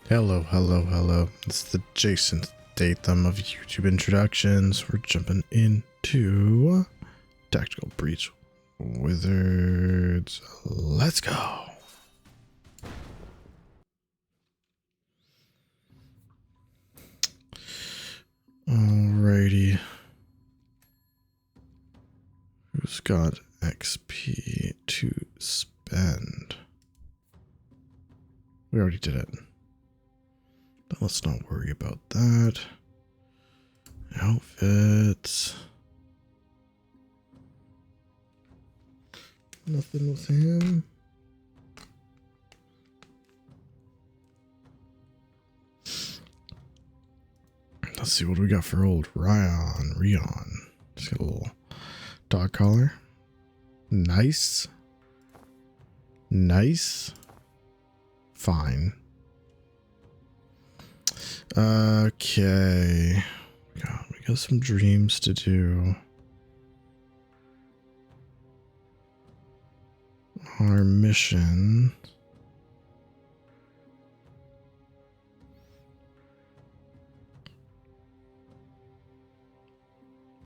Hello, hello, hello. It's the Jason Statham of YouTube introductions. We're jumping into Tactical Breach Wizards. Let's go. Alrighty. Who's got XP to spend? We already did it. But let's not worry about that. Outfits. Nothing with him. Let's see what we got for old Rion. Just got a little dog collar. Nice. Fine. Okay. We got some dreams to do. Our mission.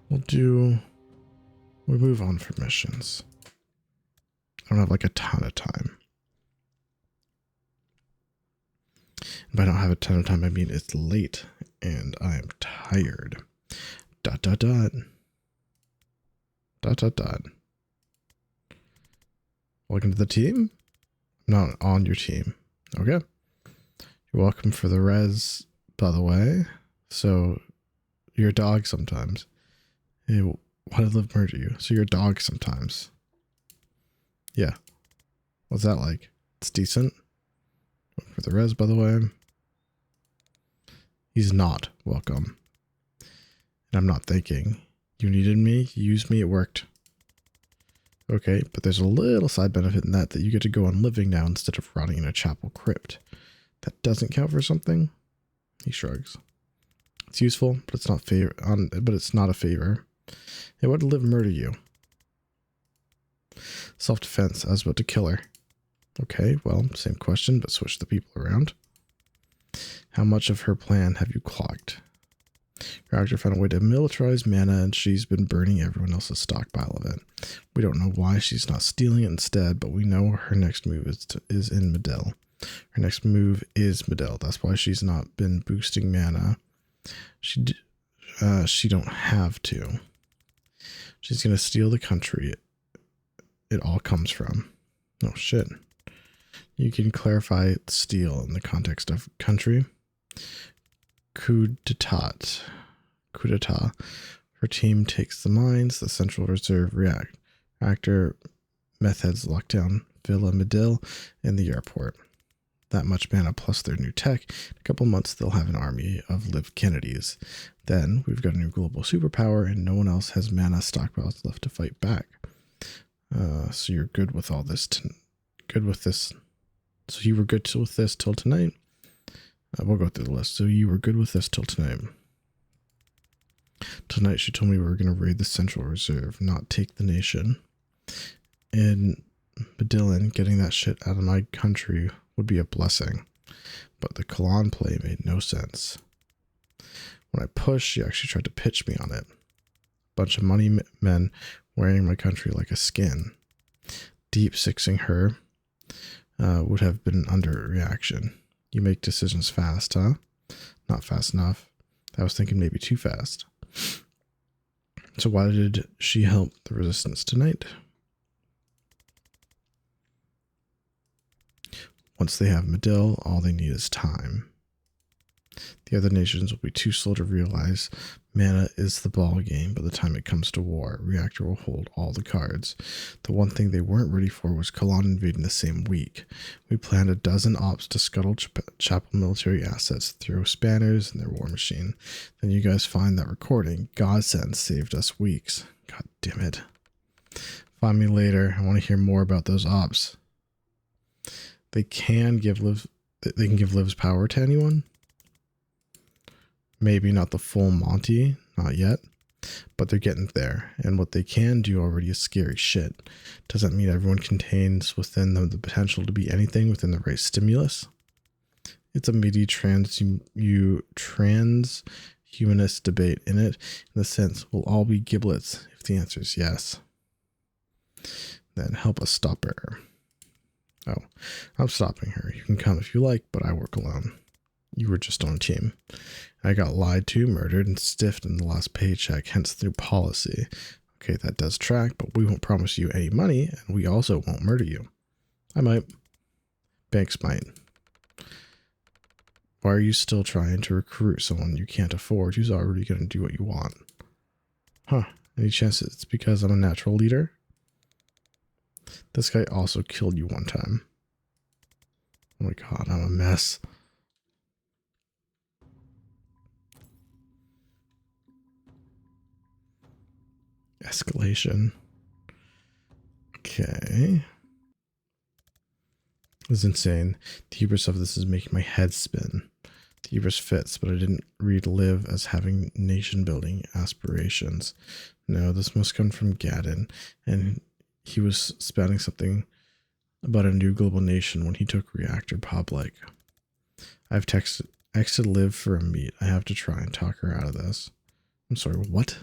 We'll move on for missions. I don't have like a ton of time. If I don't have a ton of time, I mean it's late and I am tired. ... Welcome to the team. I'm not on your team. Okay. You're welcome for the res, by the way. So you're a dog sometimes. Hey, why did Liv murder you? So you're a dog sometimes. Yeah. What's that like? It's decent. For the res, by the way. He's not welcome. And I'm not thinking. You needed me, you used me, it worked. Okay, but there's a little side benefit in that you get to go on living now instead of rotting in a chapel crypt. That doesn't count for something? He shrugs. It's useful, but it's not it's not a favor. Hey, why did Liv murder you? Self-defense. I was about to kill her. Okay, well, same question, but switch the people around. How much of her plan have you clogged? Your actor found a way to militarize mana, and she's been burning everyone else's stockpile of it. We don't know why she's not stealing it instead, but we know her next move is in Medell. Her next move is Medell. That's why she's not been boosting mana. She don't have to. She's gonna steal the country it all comes from. Oh shit. You can clarify steal in the context of country. Coup d'etat. Her team takes the mines, the Central Reserve reactor, meth heads lockdown, Villa Medill, and the airport. That much mana plus their new tech. In a couple months, they'll have an army of Liv Kennedys. Then we've got a new global superpower, and no one else has mana stockpiles left to fight back. So you're good with all this. Good with this. So you were good with this till tonight. We'll go through the list. So you were good with this till tonight. Tonight she told me we were going to raid the Central Reserve, not take the nation. And Badillin, getting that shit out of my country would be a blessing. But the Kalan play made no sense. When I pushed, she actually tried to pitch me on it. Bunch of money men wearing my country like a skin. Deep sixing her would have been under reaction. You make decisions fast, huh? Not fast enough. I was thinking maybe too fast. So why did she help the resistance tonight? Once they have Medill, all they need is time. The other nations will be too slow to realize mana is the ball game by the time it comes to war. Reactor will hold all the cards. The one thing they weren't ready for was Kalan invading the same week. We planned a dozen ops to scuttle chapel military assets, throw spanners in their war machine. Then you guys find that recording. Godsend saved us weeks. God damn it. Find me later. I want to hear more about those ops. They can give Liv's power to anyone. Maybe not the full Monty, not yet, but they're getting there. And what they can do already is scary shit. Does that mean everyone contains within them the potential to be anything within the right stimulus? It's a meaty transhumanist debate in it. In the sense, we'll all be giblets if the answer is yes. Then help us stop her. Oh, I'm stopping her. You can come if you like, but I work alone. You were just on a team. I got lied to, murdered, and stiffed in the last paycheck, hence the new policy. Okay, that does track, but we won't promise you any money, and we also won't murder you. I might. Banks might. Why are you still trying to recruit someone you can't afford who's already going to do what you want? Huh, any chance it's because I'm a natural leader? This guy also killed you one time. Oh my god, I'm a mess. Escalation. Okay. This is insane. The hubris of this is making my head spin. The hubris fits, but I didn't read live as having nation building aspirations. No, this must come from Gadden, and he was spouting something about a new global nation when he took Reactor public. I've texted Liv for a meet. I have to try and talk her out of this. I'm sorry, what?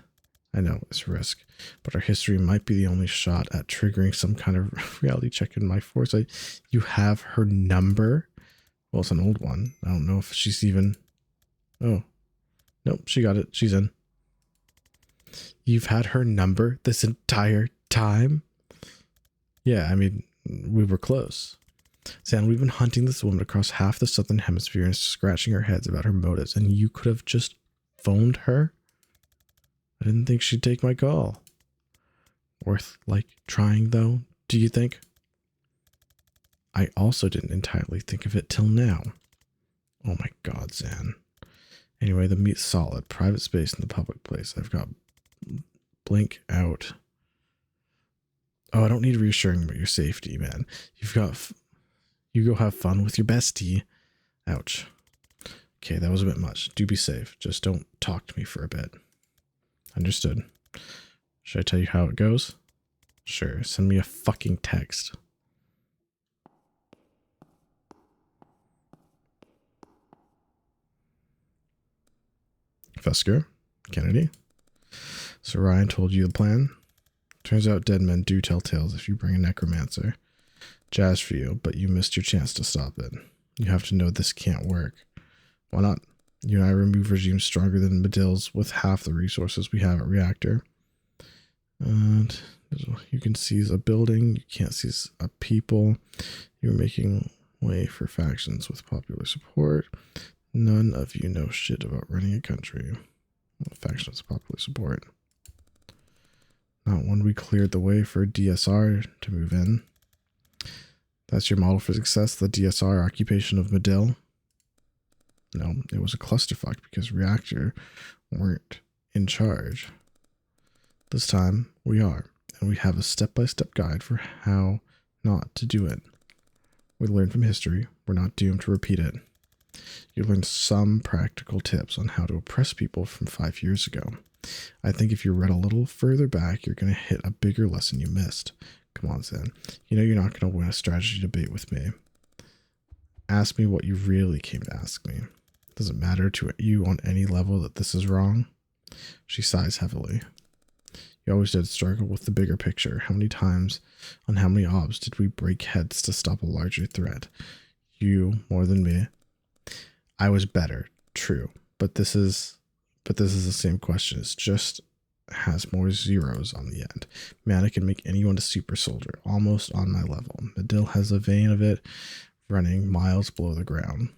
I know, it's a risk, but our history might be the only shot at triggering some kind of reality check in my foresight. You have her number? Well, it's an old one. I don't know if she's even... Oh. Nope, she got it. She's in. You've had her number this entire time? Yeah, I mean, we were close. Sam, we've been hunting this woman across half the southern hemisphere and scratching our heads about her motives, and you could have just phoned her? I didn't think she'd take my call. Worth, trying, though, do you think? I also didn't entirely think of it till now. Oh my god, Zan. Anyway, the meat's solid. Private space in the public place. I've got blink out. Oh, I don't need reassuring about your safety, man. You go have fun with your bestie. Ouch. Okay, that was a bit much. Do be safe. Just don't talk to me for a bit. Understood. Should I tell you how it goes? Sure. Send me a fucking text. Fesker, Kennedy. So Ryan told you the plan? Turns out dead men do tell tales if you bring a necromancer. Jazz for you, but you missed your chance to stop it. You have to know this can't work. Why not? You and I remove regimes stronger than Medill's with half the resources we have at Reactor. And you can seize a building. You can't seize a people. You're making way for factions with popular support. None of you know shit about running a country. Well, factions with popular support. Not when we cleared the way for DSR to move in. That's your model for success, the DSR occupation of Medill? No, it was a clusterfuck because Reactor weren't in charge. This time, we are, and we have a step-by-step guide for how not to do it. We learned from history, we're not doomed to repeat it. You learned some practical tips on how to oppress people from 5 years ago. I think if you read a little further back, you're going to hit a bigger lesson you missed. Come on, Zen. You know you're not going to win a strategy debate with me. Ask me what you really came to ask me. Does it matter to you on any level that this is wrong? She sighs heavily. You always did struggle with the bigger picture. How many times on how many obs did we break heads to stop a larger threat? You more than me. I was better, true, but this is the same question. It's just has more zeros on the end. Mana can make anyone a super soldier, almost on my level. Medill has a vein of it running miles below the ground.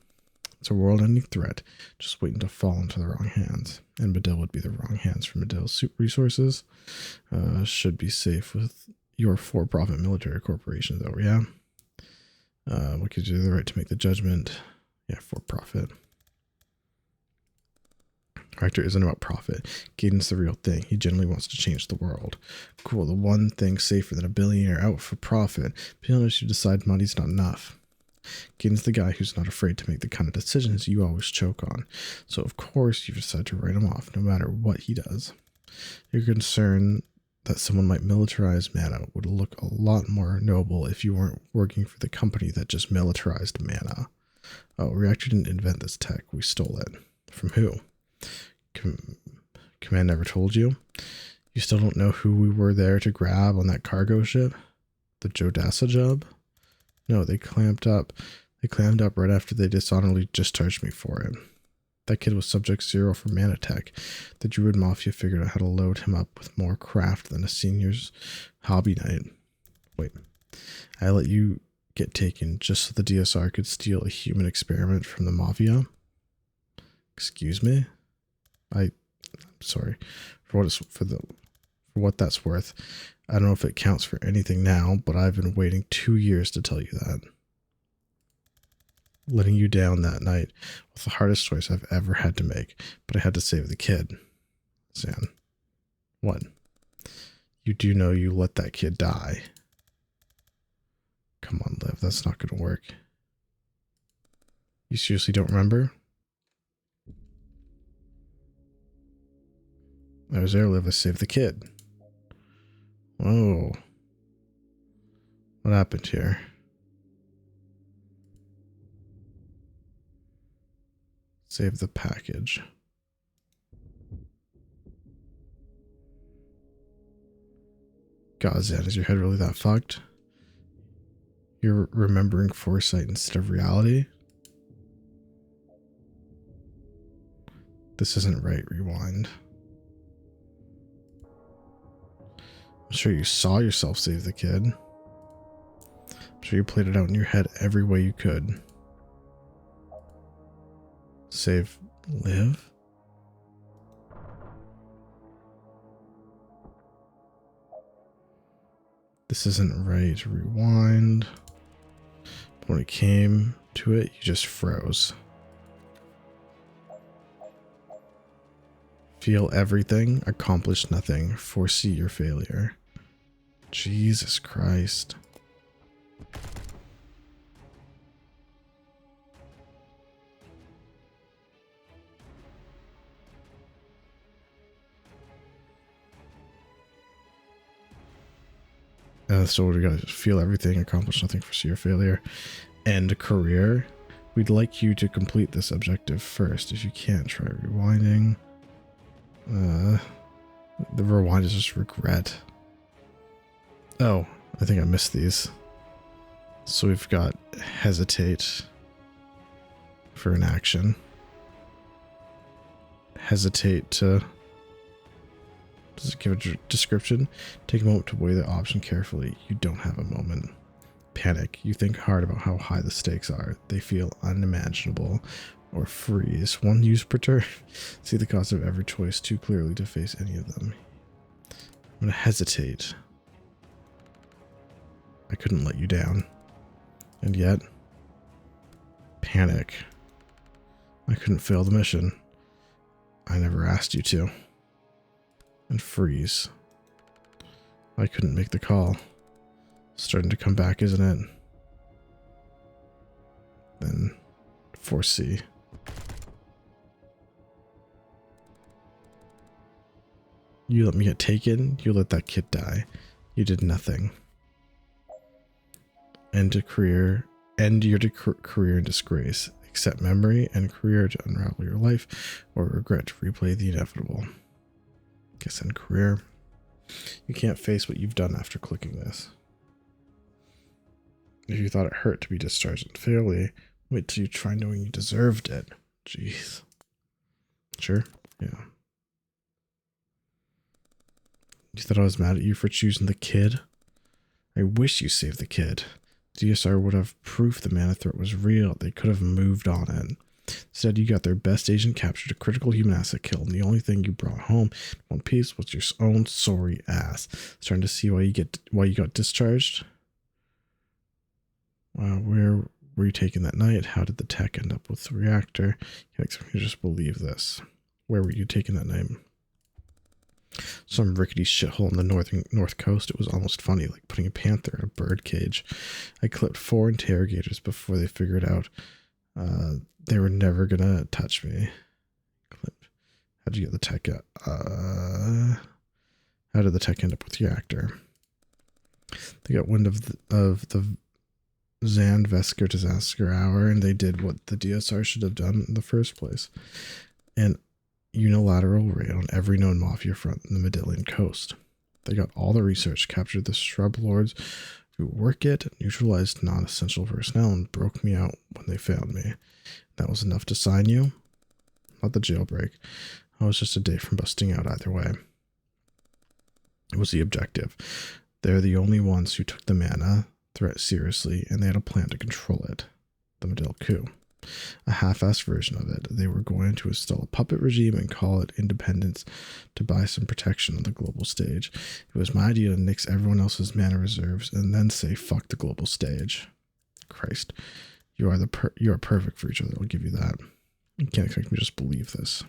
It's a world-ending threat, just waiting to fall into the wrong hands. And Medill would be the wrong hands for Medill's super resources. Should be safe with your for-profit military corporation, though, yeah? What gives you the right to make the judgment? Yeah, for-profit. Reactor isn't about profit. Gaden's the real thing. He generally wants to change the world. Cool, the one thing safer than a billionaire out for profit. Be honest, you decide money's not enough. Gaden's the guy who's not afraid to make the kind of decisions you always choke on. So of course you decide to write him off, no matter what he does. You're concerned that someone might militarize Mana would look a lot more noble if you weren't working for the company that just militarized Mana. Oh, Reactor didn't invent this tech. We stole it. From who? Command never told you? You still don't know who we were there to grab on that cargo ship? The Jodassa job? No, they clamped up. They clammed up right after they dishonorably discharged me for it. That kid was Subject Zero for Manatech. The Druid Mafia figured out how to load him up with more craft than a senior's hobby night. Wait, I let you get taken just so the DSR could steal a human experiment from the Mafia? Excuse me? I'm sorry. For what that's worth. I don't know if it counts for anything now, but I've been waiting 2 years to tell you that. Letting you down that night was the hardest choice I've ever had to make, but I had to save the kid. Zan. What? You do know you let that kid die. Come on, Liv, that's not going to work. You seriously don't remember? I was there, Liv, I saved the kid. Whoa. What happened here? Save the package. God, Zan, is your head really that fucked? You're remembering foresight instead of reality? This isn't right, rewind. I'm sure you saw yourself save the kid. I'm sure you played it out in your head every way you could. Save Liv? This isn't right. Rewind. But when it came to it, you just froze. Feel everything, accomplish nothing, foresee your failure. Jesus Christ. So we gotta feel everything, accomplish nothing, foresee your failure, end career. We'd like you to complete this objective first. If you can't, try rewinding. The rewind is just regret. Oh, I think I missed these. So we've got hesitate for an action. Hesitate to... Does it give a description? Take a moment to weigh the option carefully. You don't have a moment. Panic. You think hard about how high the stakes are. They feel unimaginable. Or freeze. One use per turn. See the cost of every choice too clearly to face any of them. I'm going to hesitate. I couldn't let you down. And yet... Panic. I couldn't fail the mission. I never asked you to. And freeze. I couldn't make the call. Starting to come back, isn't it? Then foresee. You let me get taken. You let that kid die. You did nothing. End your career in disgrace. Accept memory and career to unravel your life, or regret to replay the inevitable. Guess end career. You can't face what you've done after clicking this. If you thought it hurt to be discharged unfairly, wait till you try knowing you deserved it. Jeez. Sure? Yeah. You thought I was mad at you for choosing the kid? I wish you saved the kid. DSR would have proof the mana threat was real. They could have moved on it. Instead, you got their best agent captured, a critical human asset killed, and the only thing you brought home in one piece was your own sorry ass. Starting to see why you got discharged? Where were you taken that night? How did the tech end up with the reactor? You expect me to just believe this. Where were you taken that night? Some rickety shithole on the north coast. It was almost funny, like putting a panther in a bird cage. I clipped 4 interrogators before they figured out they were never gonna touch me. How'd you get the tech? How did the tech end up with the reactor? They got wind of the Zand Vesker Disaster Hour, and they did what the DSR should have done in the first place. An unilateral raid on every known mafia front in the Medillion coast. They got all the research, captured the shrub lords who work it, neutralized non-essential personnel, and broke me out when they found me. That was enough to sign you? Not the jailbreak. I was just a day from busting out either way. It was the objective. They're the only ones who took the mana threat seriously, and they had a plan to control it. The Medill coup. A half-assed version of it. They were going to install a puppet regime and call it independence to buy some protection on the global stage. It was my idea to nix everyone else's mana reserves and then say fuck the global stage. Christ. You are perfect for each other, I'll give you that. You can't expect me to just believe this.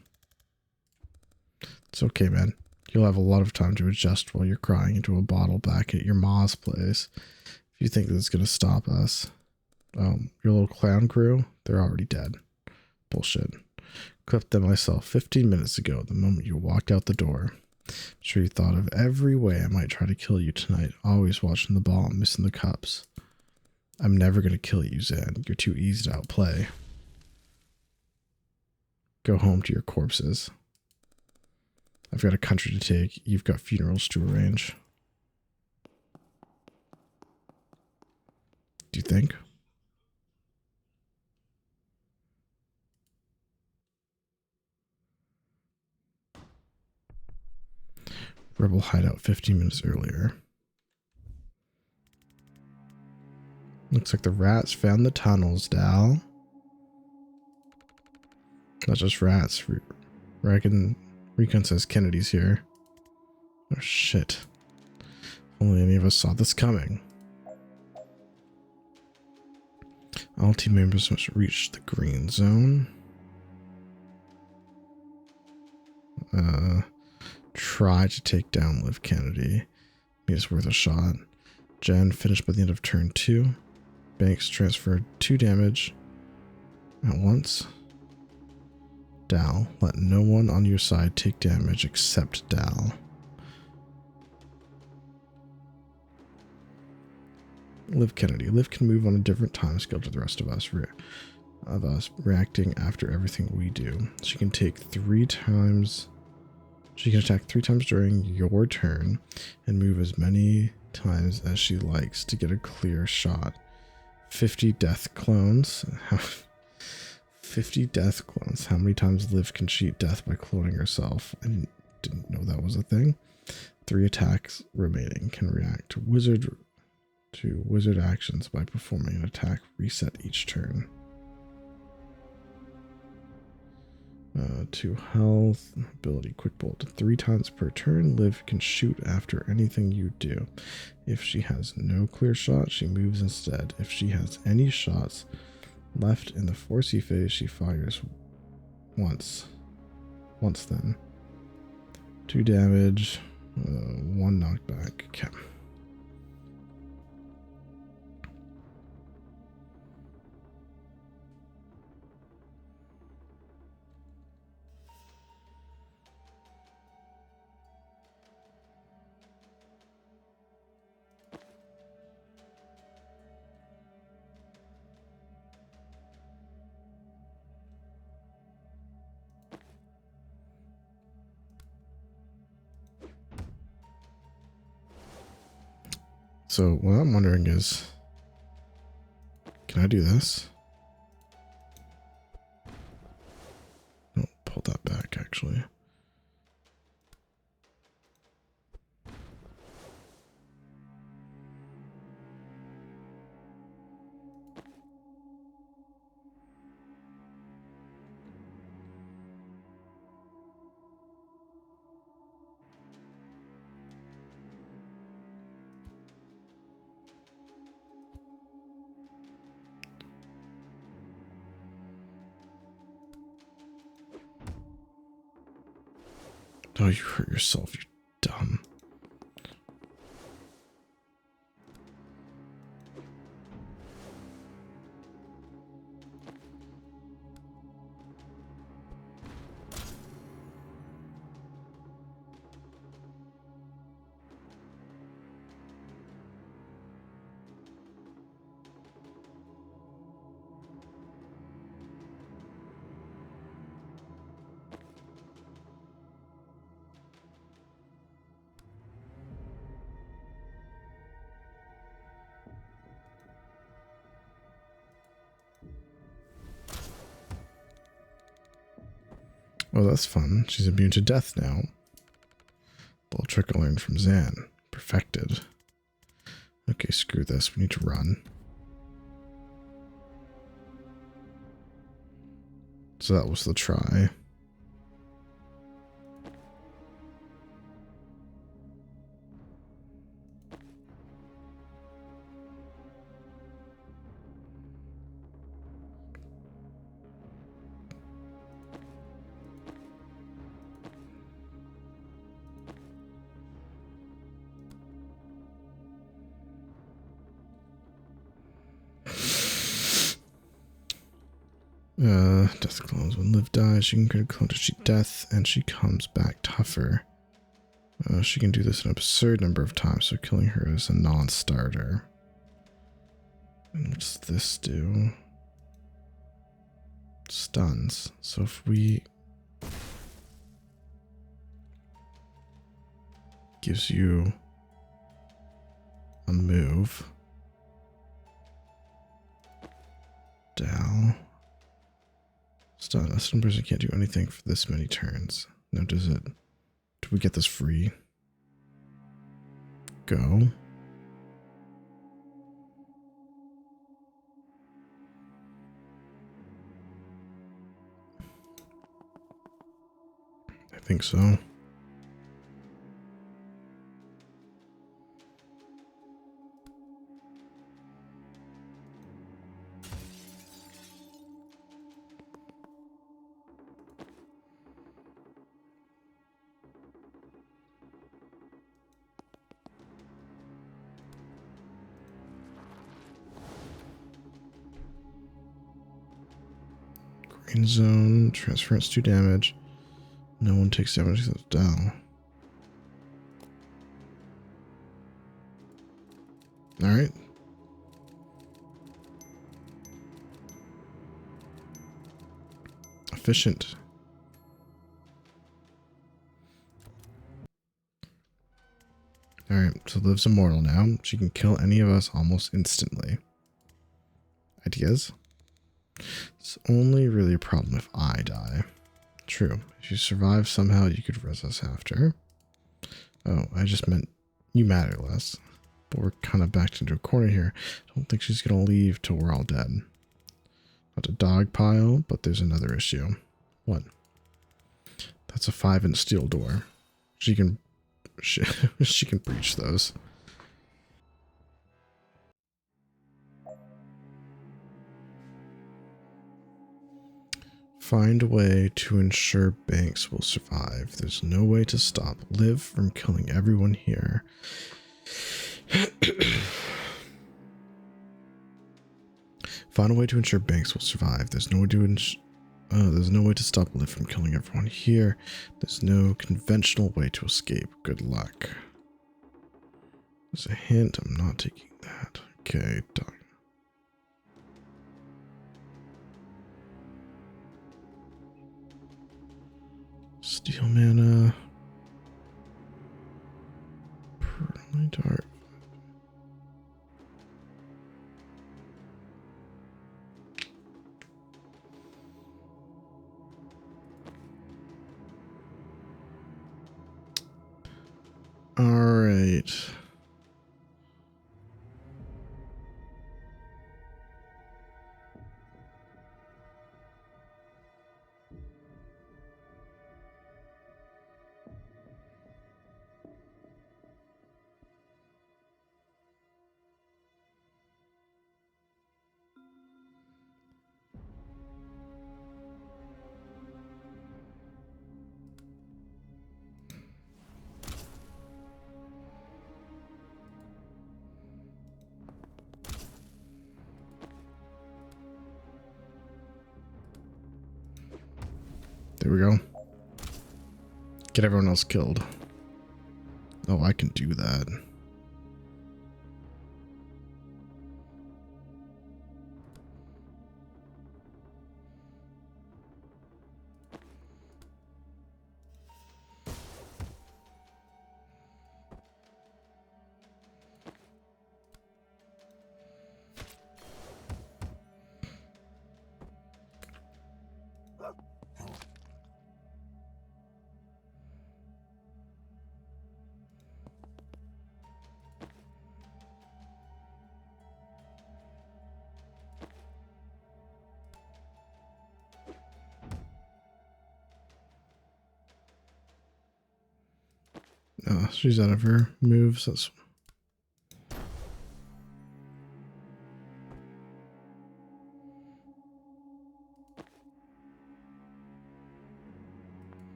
It's okay, man. You'll have a lot of time to adjust while you're crying into a bottle back at your ma's place. If you think this is going to stop us. Your little clown crew, they're already dead. Bullshit. Clipped them myself 15 minutes ago, the moment you walked out the door. I'm sure you thought of every way I might try to kill you tonight, always watching the ball and missing the cups. I'm never going to kill you, Zan. You're too easy to outplay. Go home to your corpses. I've got a country to take. You've got funerals to arrange. Do you think? Rebel hideout 15 minutes earlier. Looks like the rats found the tunnels, Dal. Not just rats. Recon says Kennedy's here. Oh shit. Only any of us saw this coming. All team members must reach the green zone. Try to take down Liv Kennedy. I mean, it's worth a shot. Jen finished by the end of turn 2. Banks transferred 2 damage at once. Dal, let no one on your side take damage except Dal. Liv Kennedy. Liv can move on a different time scale to the rest of us, reacting after everything we do. She can take 3 times. She can attack 3 times during your turn and move as many times as she likes to get a clear shot. 50 death clones. 50 death clones. How many times Liv can cheat death by cloning herself? I didn't know that was a thing. 3 attacks remaining. Can react to wizard actions by performing an attack reset each turn. 2 health. Ability quick bolt. 3 times per turn. Liv can shoot after anything you do. If she has no clear shot, she moves instead. If she has any shots left in the Forcey phase, she fires once. Once then. 2 damage. 1 knockback. Okay. So what I'm wondering is, can I do this? No, pull that back actually. Oh, you hurt yourself, you dumb. Oh, that's fun. She's immune to death now. Little trick I learned from Zan. Perfected. Okay, screw this. We need to run. So that was the try. Death clones. When Liv dies, she can create a clone to cheat death, and she comes back tougher. She can do this an absurd number of times, so killing her is a non-starter. And what's this do? Stuns. So if we... gives you a move. Dow. Stun. A stun person can't do anything for this many turns. No, does it? Do we get this free? Go. I think so. Green zone, transference 2 damage. No one takes damage except Dow. Alright. Efficient. Alright, so Liv's immortal now. She can kill any of us almost instantly. Ideas? It's only really a problem if I die. True. If you survive somehow, you could res us after. Oh, I just meant you matter less. But we're kind of backed into a corner here. I don't think she's going to leave till we're all dead. Not a dog pile, but there's another issue. What? That's a 5-inch steel door. She can breach those. Find a way to ensure Banks will survive. There's no way to stop Liv from killing everyone here. Find a way to ensure Banks will survive. There's no way to stop Liv from killing everyone here. There's no conventional way to escape. Good luck. There's a hint. I'm not taking that. Okay, done. Steel mana. Pearly dart. All right. There we go. Get everyone else killed. Oh, I can do that. she's out of her moves. That's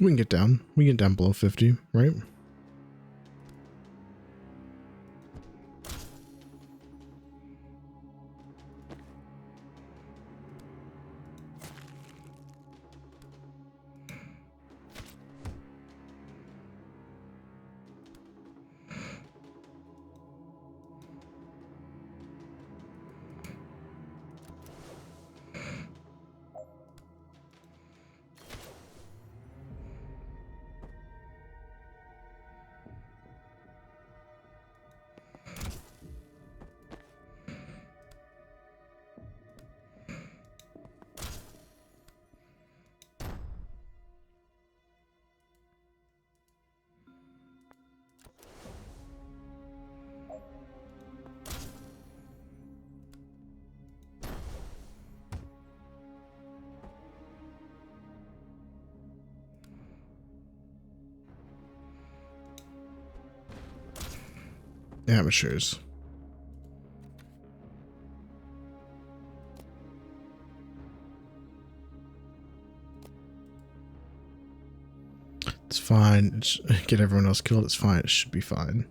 we can get down. We can get down below 50, right? Amateurs. It's fine. Get everyone else killed. It's fine. It should be fine.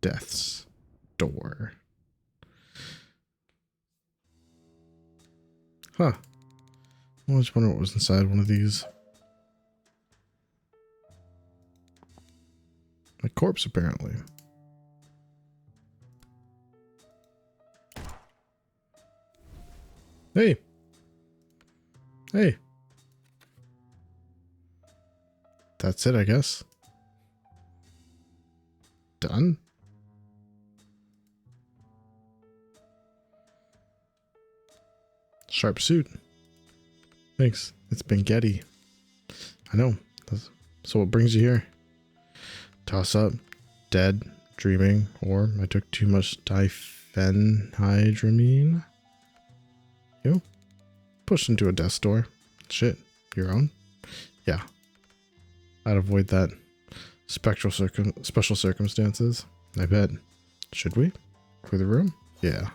Death's door. Huh. I always wonder what was inside one of these. A corpse, apparently. Hey. Hey. That's it, I guess. Done? Sharp suit. Thanks. It's been Getty. I know. So what brings you here? Toss up. Dead. Dreaming. Or I took too much diphenhydramine. You? Pushed into a death's door. Shit. Your own? Yeah. I'd avoid that. Special circumstances. I bet. Should we? Clear the room? Yeah.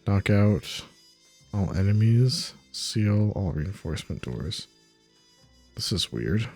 Knock out all enemies. Seal all reinforcement doors. This is weird.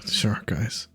Sure, guys.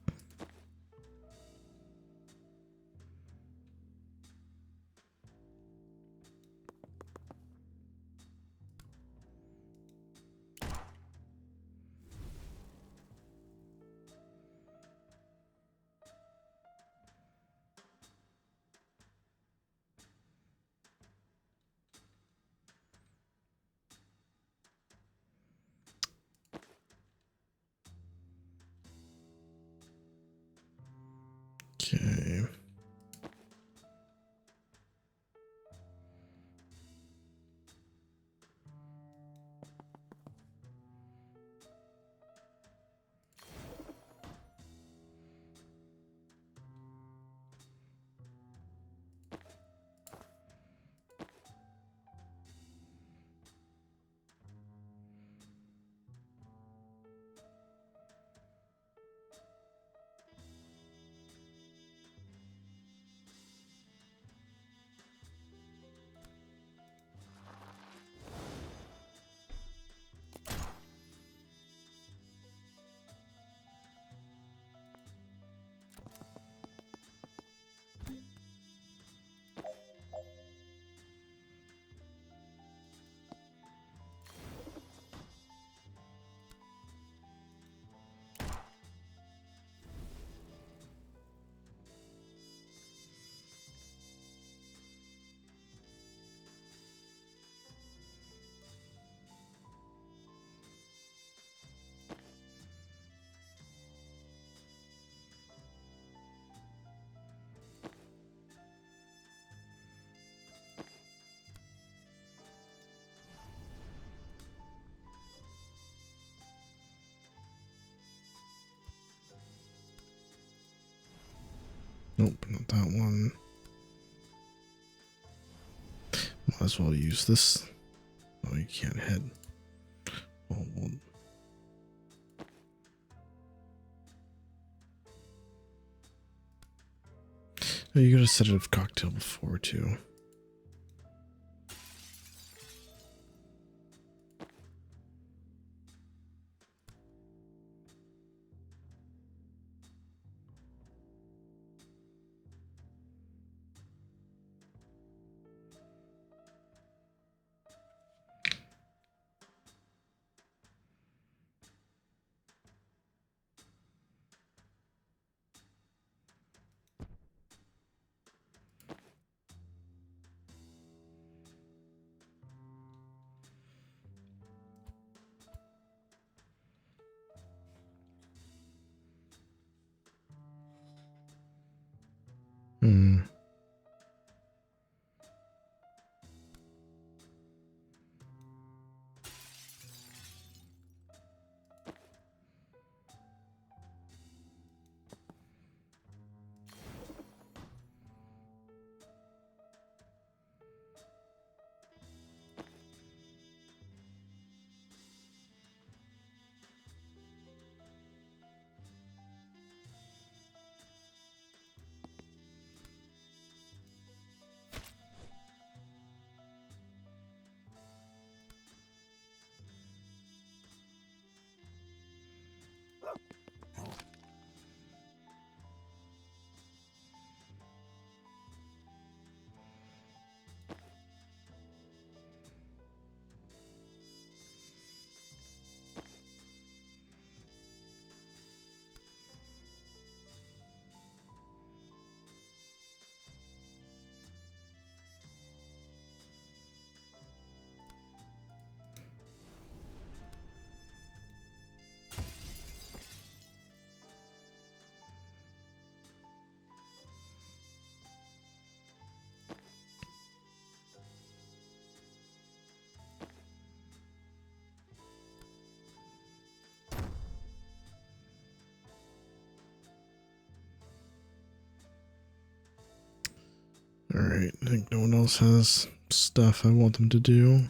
Nope, not that one. Might as well use this. Oh, you can't hit. Oh, well. Oh, you got a sedative cocktail before, too. Hmm. Alright, I think no one else has stuff I want them to do.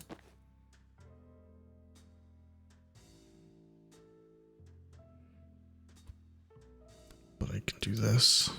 But I can do this.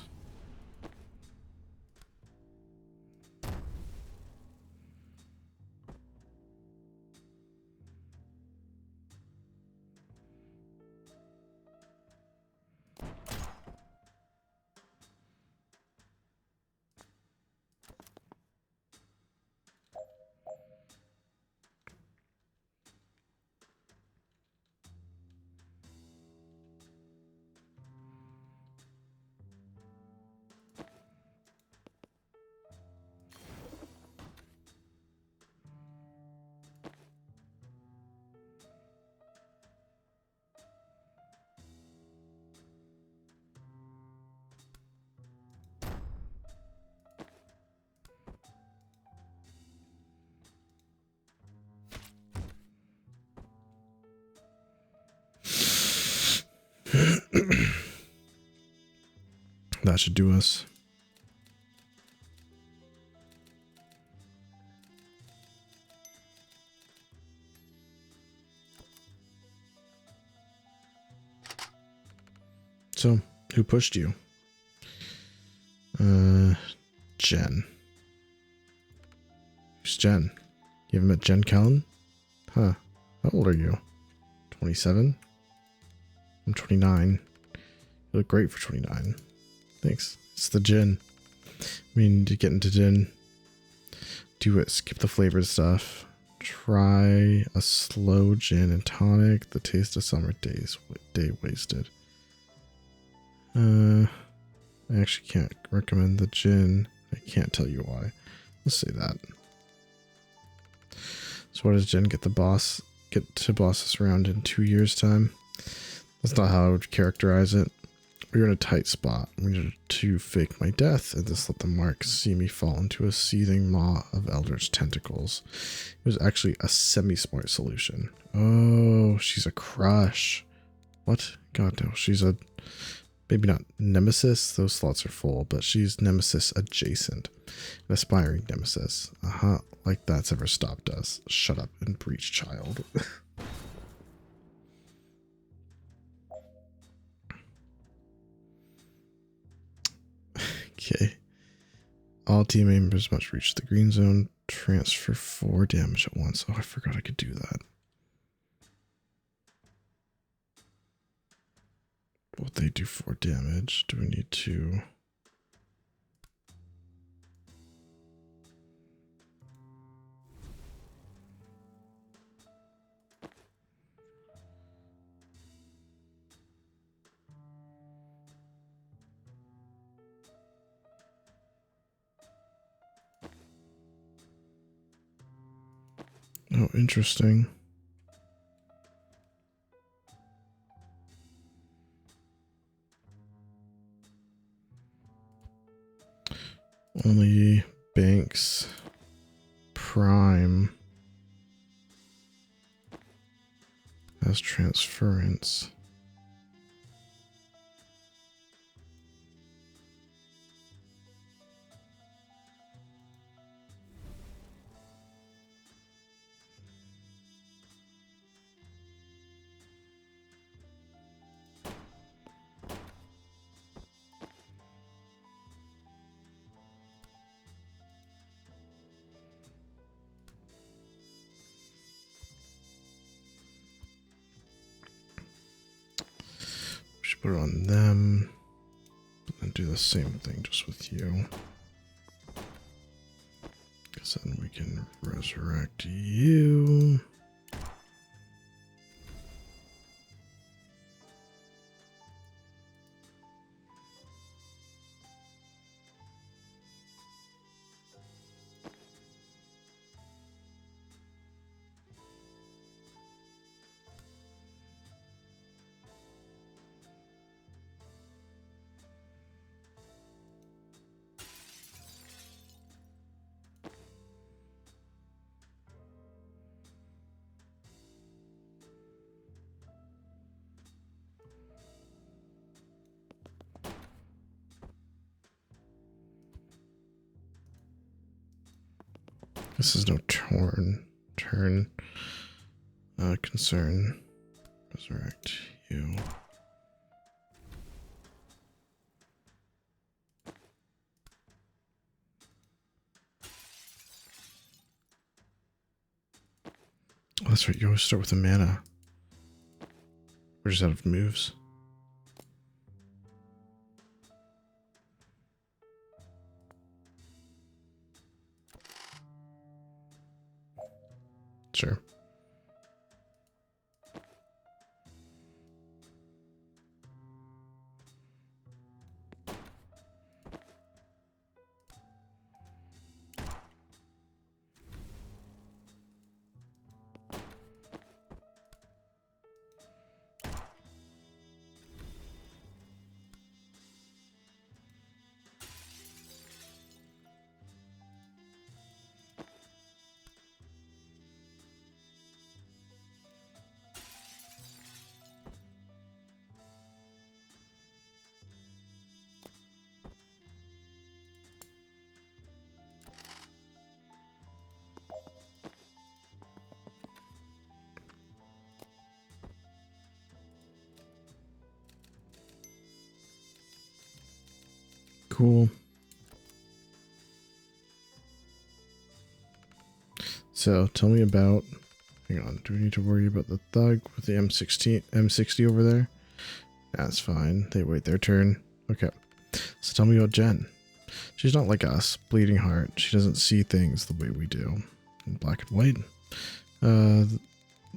That should do us. So, who pushed you? Jen. Who's Jen? You haven't met Jen Callan? Huh. How old are you? 27? I'm 29. You look great for 29. Thanks. It's the gin. I mean, to get into gin, do it. Skip the flavored stuff. Try a slow gin and tonic. The taste of summer days. Day wasted. I actually can't recommend the gin. I can't tell you why. Let's say that. So what does Jen get to boss us around in 2 years' time? That's not how I would characterize it. We were in a tight spot. We needed to fake my death and just let the marks see me fall into a seething maw of Eldritch tentacles. It was actually a semi-smart solution. Oh, she's a crush. What? God no, she's a Maybe not nemesis, those slots are full, but she's nemesis adjacent. An aspiring nemesis. Like that's ever stopped us. Shut up and breach, child. Okay. All team members must reach the green zone. Transfer 4 damage at once. Oh, I forgot I could do that. Will they do 4 damage? Do we need to... Oh, interesting. Only Banks Prime has transference. Put it on them and do the same thing just with you, because then we can resurrect you. This is no turn concern. Resurrect you. Oh, that's right, you always start with a mana. We're just out of moves. Sure. Cool. So tell me about, hang on, do we need to worry about the thug with the M60 over there? That's fine. They wait their turn. Okay. So tell me about Jen. She's not like us, bleeding heart. She doesn't see things the way we do. In black and white.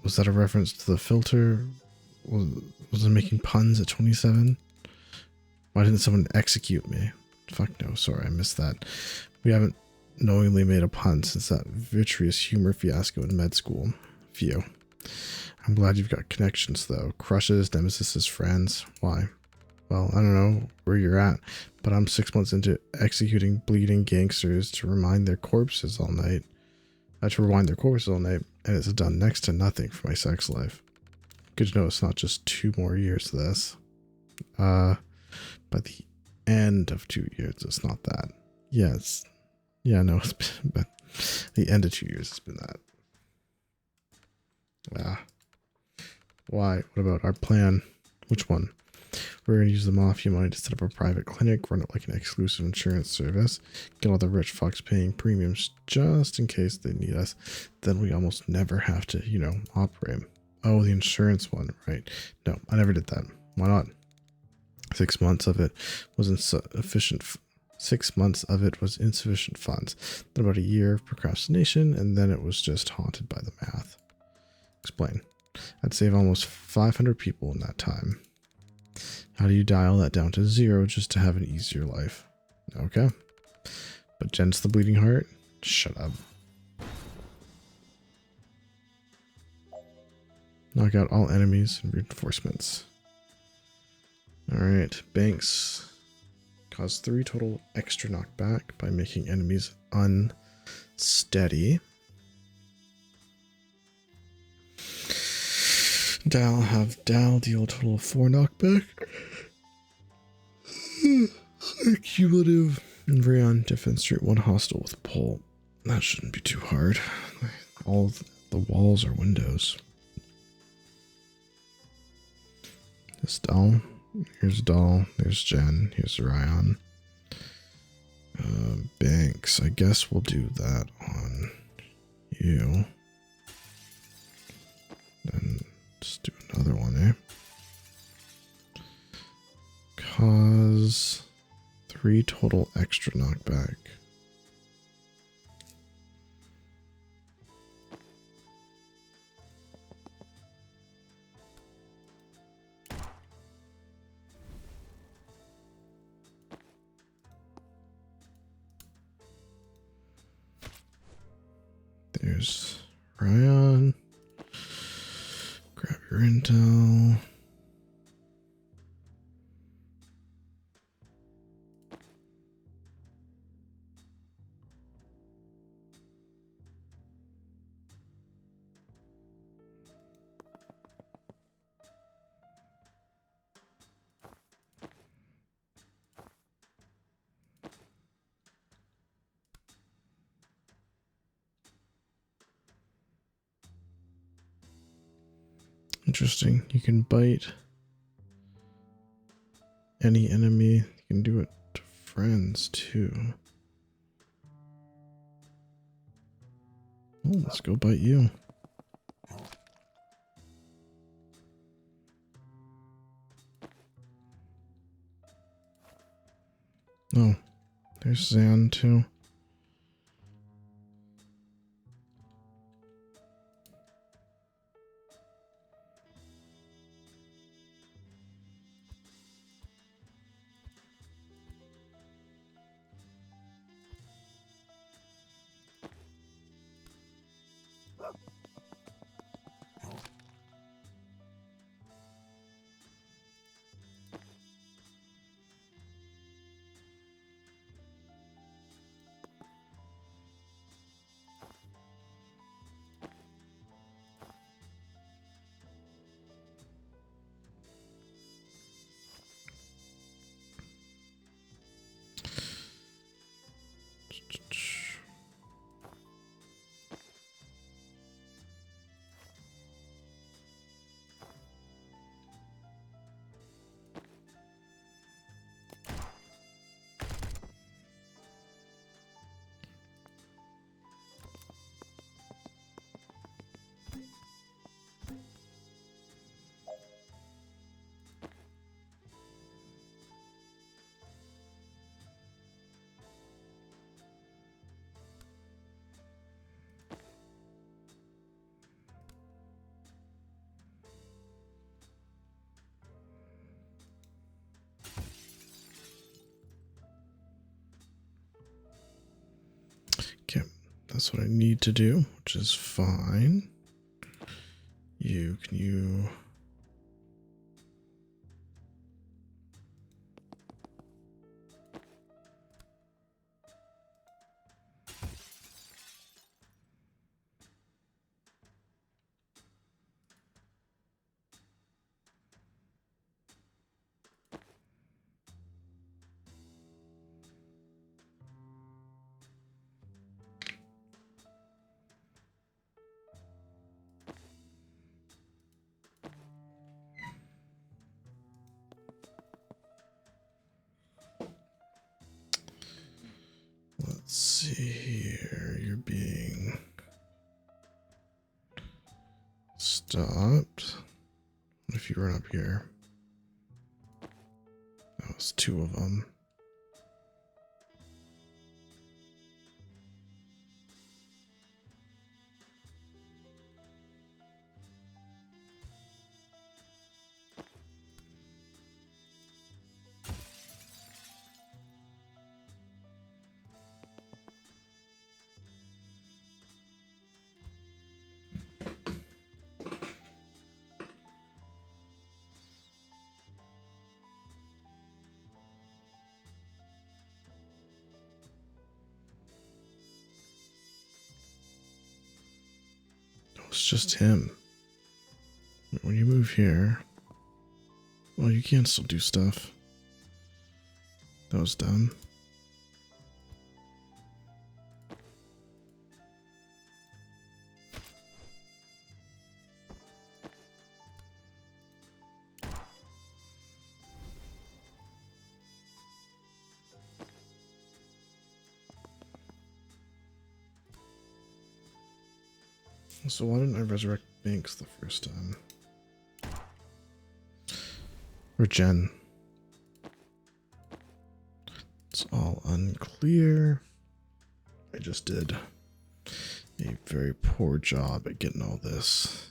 Was that a reference to the filter? Was it making puns at 27? Why didn't someone execute me? Fuck no, sorry, I missed that. We haven't knowingly made a pun since that vitreous humor fiasco in med school. Phew. I'm glad you've got connections though. Crushes, nemesis, friends. Why? Well, I don't know where you're at, but I'm 6 months into executing bleeding gangsters to rewind their corpses all night, and it's done next to nothing for my sex life. Good to know it's not just 2 more years of this. by the end of 2 years. It's not that. Yes. Yeah, no, it's been, but the end of 2 years has been that. Ah. Why? What about our plan? Which one? We're going to use the Mafia money to set up a private clinic, run it like an exclusive insurance service, get all the rich fucks paying premiums just in case they need us. Then we almost never have to, you know, operate. Oh, the insurance one, right? No, I never did that. Why not? 6 months of it was insufficient. 6 months of it was insufficient funds. Then about a year of procrastination, and then it was just haunted by the math. Explain. I'd save almost 500 people in that time. How do you dial that down to 0 just to have an easier life? Okay. But Jen's the bleeding heart? Shut up. Knock out all enemies and reinforcements. Alright, Banks. Cause 3 total extra knockback by making enemies unsteady. Dal deal a total of 4 knockback. Cumulative. And Vrion defense rate 1 hostile with pull. That shouldn't be too hard. All the walls are windows. This Dal. Here's Dal. There's Jen. Here's Ryan. Banks. I guess we'll do that on you. Then let's do another one, eh? Cause 3 total extra knockback. There's Ryan. Grab your intel. Interesting. You can bite any enemy. You can do it to friends too. Oh, let's go bite you. Oh, there's Zan too. Okay, that's what I need to do, which is fine. Can you... see here. You're being stopped. What if you run up here? That was 2 of them. It's just him. When you move here, well, you can still do stuff. That was done. So why didn't I resurrect Binks the first time? Or Jen? It's all unclear. I just did a very poor job at getting all this.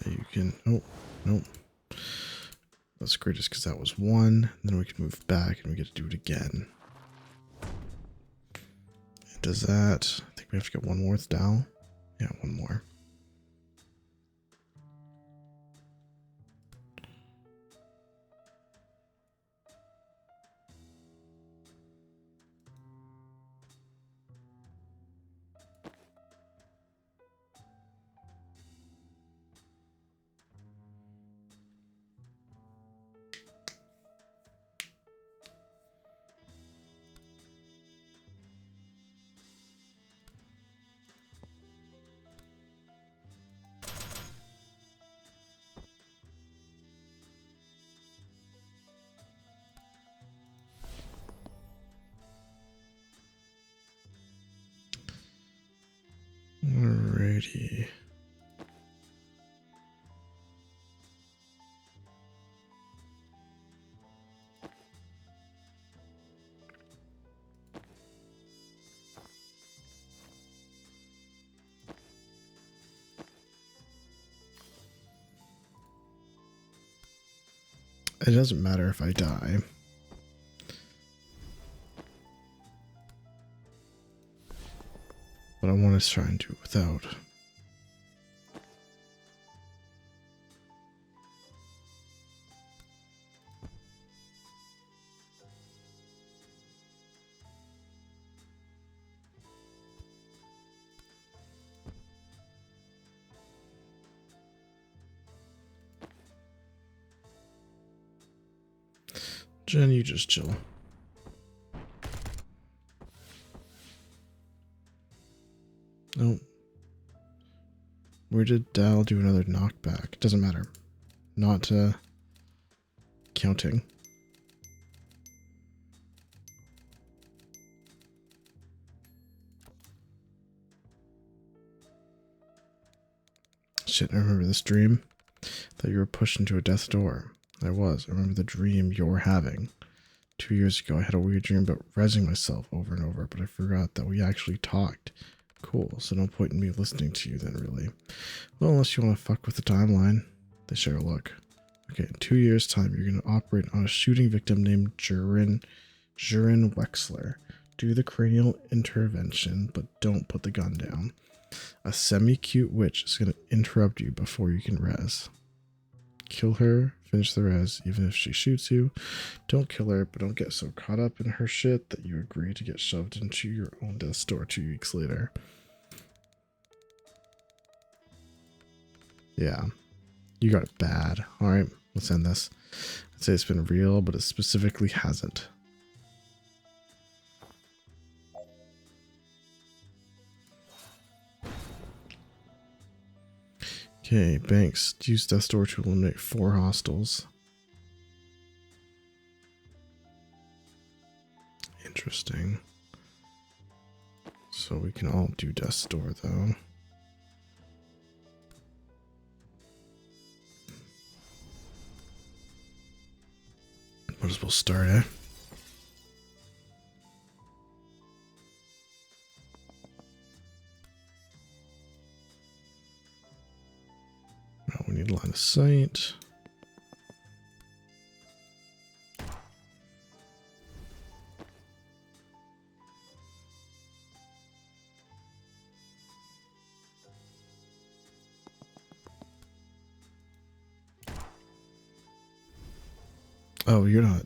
You can, oh, nope. That's great just because that was 1. Then we can move back and we get to do it again. Does that, I think we have to get 1 more with Dal. Yeah, 1 more. Alrighty. It doesn't matter if I die. But I want to try and do it without. Jen, you just chill. Nope. Where did Dal do another knockback? Doesn't matter. Not counting. Shit, I remember this dream. That you were pushed into a death's door. I was. I remember the dream you're having. 2 years ago, I had a weird dream about rezzing myself over and over, but I forgot that we actually talked. Cool, so no point in me listening to you then, really. Well, unless you want to fuck with the timeline. They share a look. Okay, in 2 years' time, you're going to operate on a shooting victim named Jurin Wexler. Do the cranial intervention, but don't put the gun down. A semi-cute witch is going to interrupt you before you can res. Kill her, finish the res, even if she shoots you. Don't kill her, but don't get so caught up in her shit that you agree to get shoved into your own death's door 2 weeks later. Yeah. You got it bad. All right, let's end this. I'd say it's been real, but it specifically hasn't. Okay, Banks. Use Death's Door to eliminate 4 hostiles. Interesting. So we can all do Death's Door, though. Might as well start, eh? Now we need line of sight. Oh, you're not.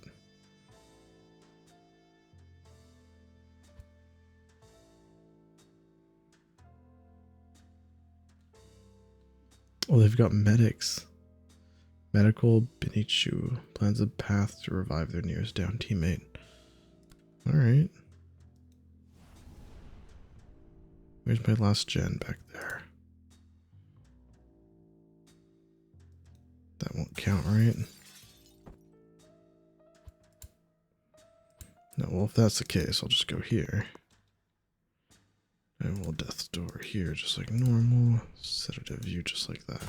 Oh, they've got medics. Medical Benichu plans a path to revive their nearest down teammate. Alright. Where's my last gen back there? That won't count, right? No, well, if that's the case, I'll just go here. And we'll Death's Door here, just like normal. Set it to view just like that.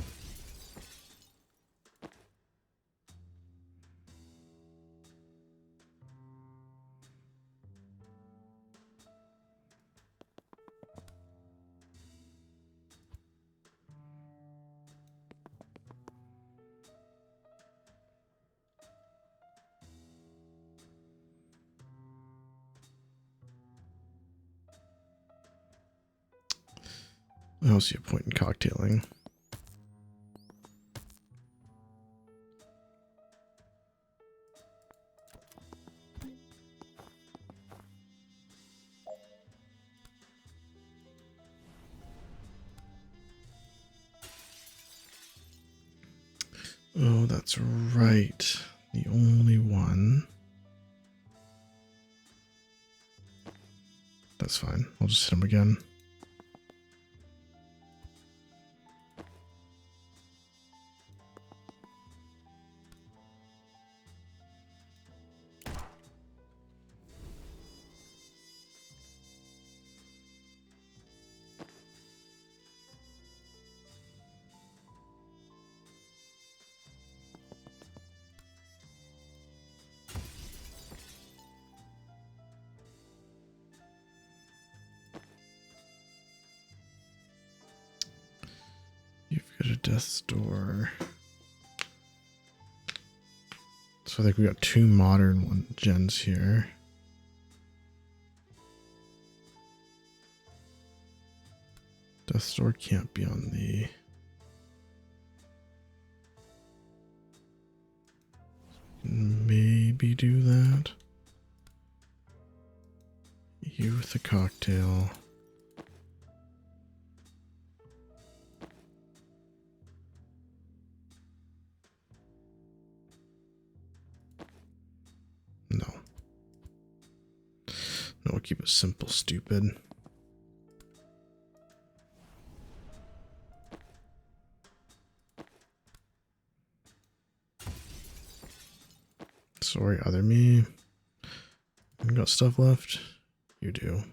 I don't see a point in cocktailing. Oh, that's right. The only one. That's fine. I'll just hit him again. You've got a Death's Door. So I think we got 2 modern gens here. Death's Door can't be on the... Maybe do that. You with the cocktail. No. No, we'll keep it simple, stupid. Sorry, other me. You got stuff left? You do.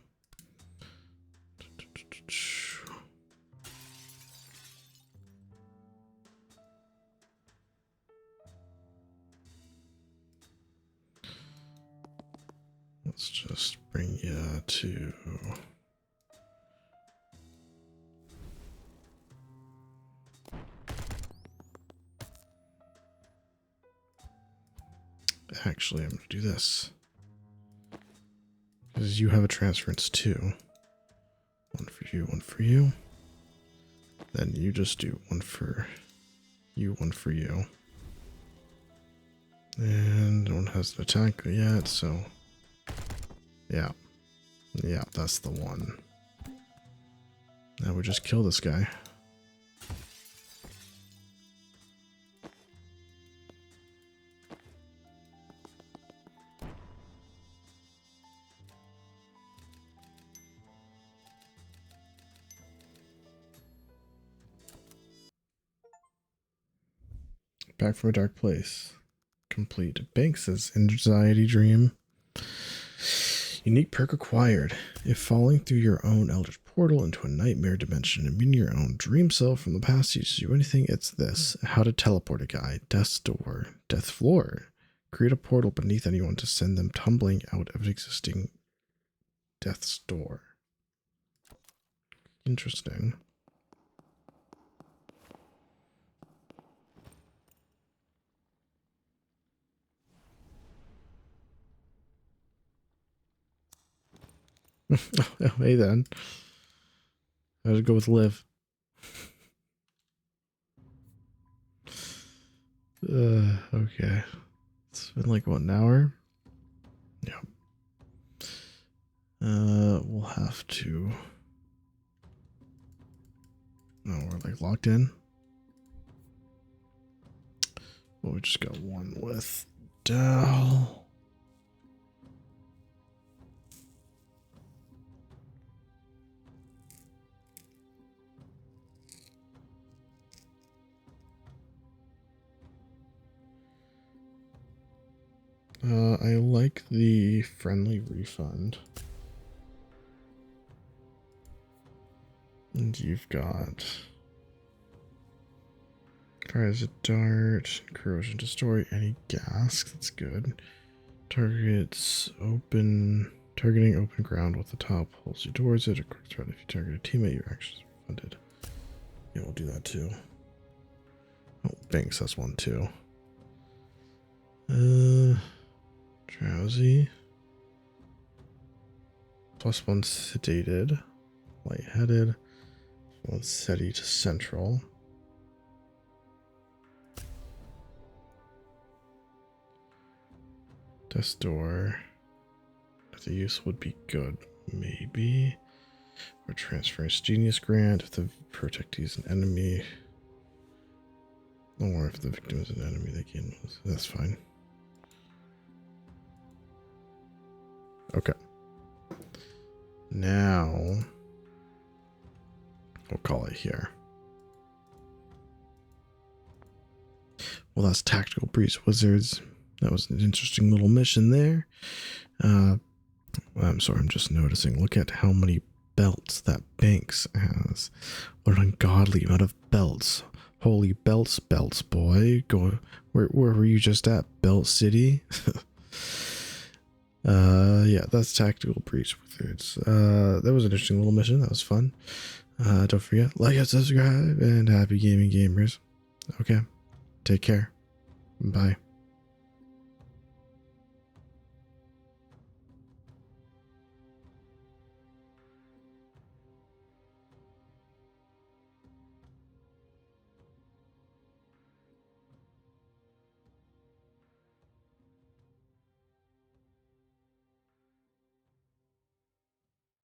Let's just bring you to... Actually, I'm going to do this. Because you have a transference too. 1 for you, 1 for you. Then you just do 1 for you, 1 for you. And no one has an attack yet, so... Yeah. Yeah, that's the one. Now we just kill this guy. Back from a dark place. Complete. Banks' anxiety dream. Unique perk acquired. If falling through your own eldritch portal into a nightmare dimension and meeting your own dream self from the past teaches you anything, it's this. How to teleport a guy. Death's door. Death floor. Create a portal beneath anyone to send them tumbling out of an existing death's door. Interesting. Oh, hey then. I would go with Liv. Okay. It's been like, what, an hour? Yeah. We'll have to... No, we're like locked in. Well, we just got one with Dal. I like the friendly refund. And you've got tries a dart, corrosion destroy any gas. That's good. Targets targeting open ground with the top pulls you towards it. A quick threat if you target a teammate, your actions are refunded. Yeah, we'll do that too. Oh, Banks has one too. Drowsy. +1 sedated. Lightheaded. +1 SETI to central. Death's door. If the use would be good, maybe. Or transference genius grant if the protectee is an enemy. Or if the victim is an enemy, they gain. That's fine. Okay. Now we'll call it here. Well, that's Tactical Breach Wizards. That was an interesting little mission there. I'm sorry, I'm just noticing. Look at how many belts that Banks has. What an ungodly amount of belts. Holy belts, boy. Go. Where were you just at? Belt City? Yeah, that's Tactical Breach Wizards. That was an interesting little mission. That was fun. Don't forget, like and subscribe, and happy gaming, gamers. Okay, take care. Bye.